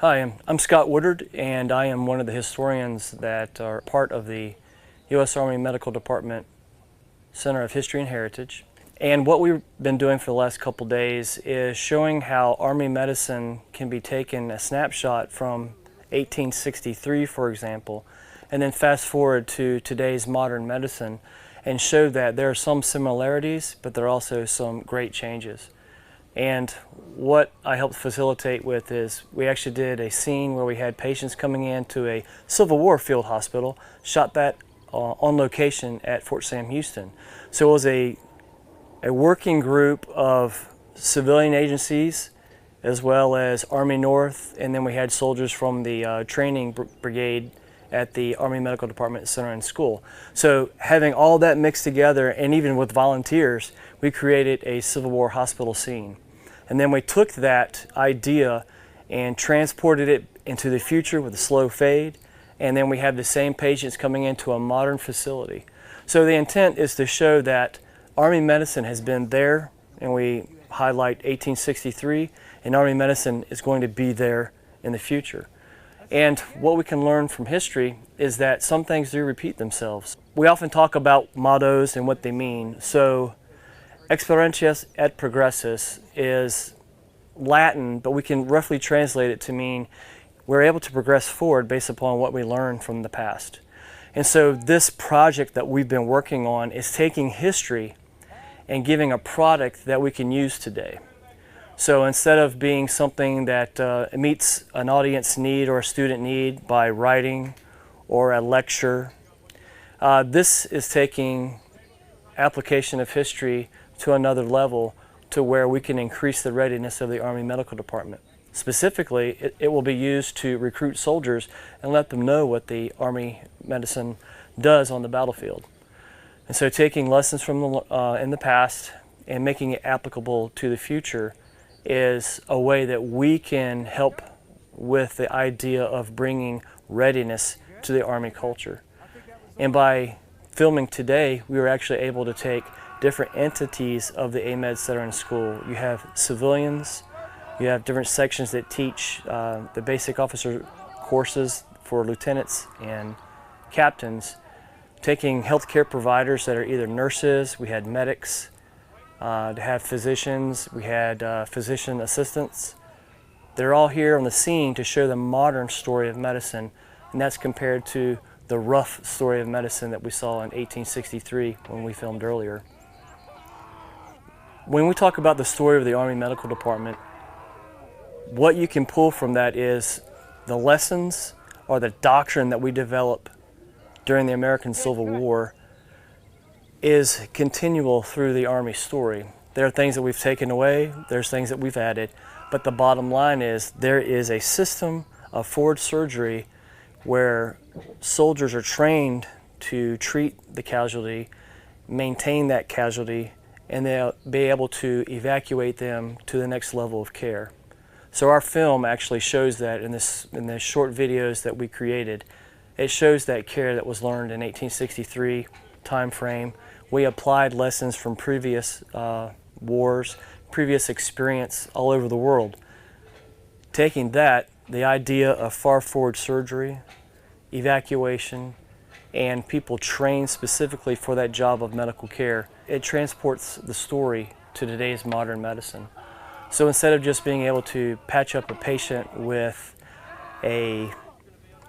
Hi, I'm Scott Woodard, and I am one of the historians that are part of the U.S. Army Medical Department Center of History and Heritage. And what we've been doing for the last couple days is showing how Army medicine can be taken a snapshot from 1863, for example, and then fast forward to today's modern medicine and show that there are some similarities, but there are also some great changes. And what I helped facilitate with is we actually did a scene where we had patients coming into a Civil War field hospital, shot that on location at Fort Sam Houston. So it was a working group of civilian agencies as well as Army North, and then we had soldiers from the training brigade at the Army Medical Department Center and School. So having all that mixed together, and even with volunteers, we created a Civil War hospital scene. And then we took that idea and transported it into the future with a slow fade, and then we have the same patients coming into a modern facility. So the intent is to show that Army medicine has been there, and we highlight 1863, and Army medicine is going to be there in the future. And what we can learn from history is that some things do repeat themselves. We often talk about mottos and what they mean. So Experientias et progressus is Latin, but we can roughly translate it to mean we're able to progress forward based upon what we learned from the past. And so this project that we've been working on is taking history and giving a product that we can use today. So instead of being something that meets an audience need or a student need by writing or a lecture, this is taking application of history to another level to where we can increase the readiness of the Army Medical Department. Specifically, it will be used to recruit soldiers and let them know what the Army medicine does on the battlefield. And so taking lessons from in the past and making it applicable to the future is a way that we can help with the idea of bringing readiness to the Army culture. And by filming today, we were actually able to take different entities of the AMEDD Center and School. You have civilians, you have different sections that teach the basic officer courses for lieutenants and captains, taking healthcare providers that are either nurses, we had medics, to have physicians, we had physician assistants. They're all here on the scene to show the modern story of medicine, and that's compared to the rough story of medicine that we saw in 1863 when we filmed earlier. When we talk about the story of the Army Medical Department, what you can pull from that is the lessons or the doctrine that we develop during the American Civil War is continual through the Army story. There are things that we've taken away, there's things that we've added, but the bottom line is there is a system of forward surgery where soldiers are trained to treat the casualty, maintain that casualty, and they'll be able to evacuate them to the next level of care. So our film actually shows that in the short videos that we created. It shows that care that was learned in 1863 time frame. We applied lessons from previous wars, previous experience all over the world. Taking that, the idea of far forward surgery, evacuation, and people trained specifically for that job of medical care, it transports the story to today's modern medicine. So instead of just being able to patch up a patient with a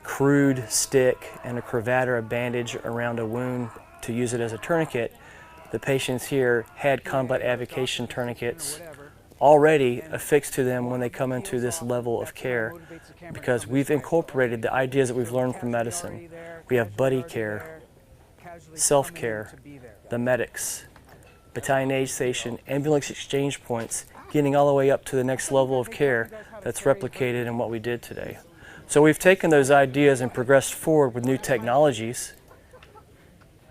crude stick and a cravat or a bandage around a wound to use it as a tourniquet, the patients here had combat avocation tourniquets already affixed to them when they come into this level of care, because we've incorporated the ideas that we've learned from medicine. We have buddy care, self-care, the medics, battalion aid station, ambulance exchange points, getting all the way up to the next level of care that's replicated in what we did today. So we've taken those ideas and progressed forward with new technologies,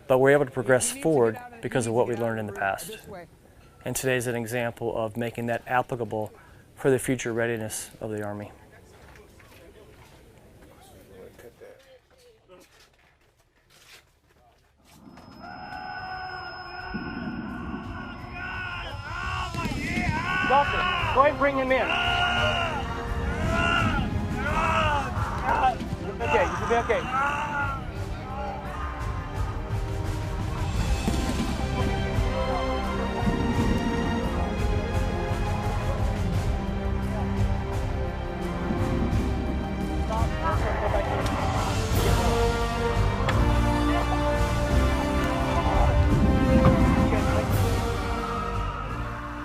but we're able to progress forward because of what we learned in the past. And today is an example of making that applicable for the future readiness of the Army. Doctor, go ahead and bring him in. Okay, you should be okay.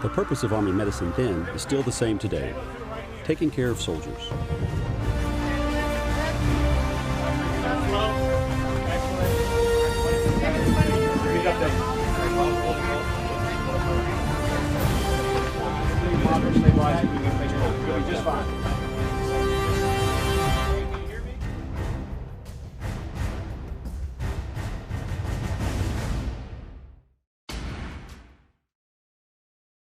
The purpose of Army medicine then is still the same today, taking care of soldiers. You'll be just fine.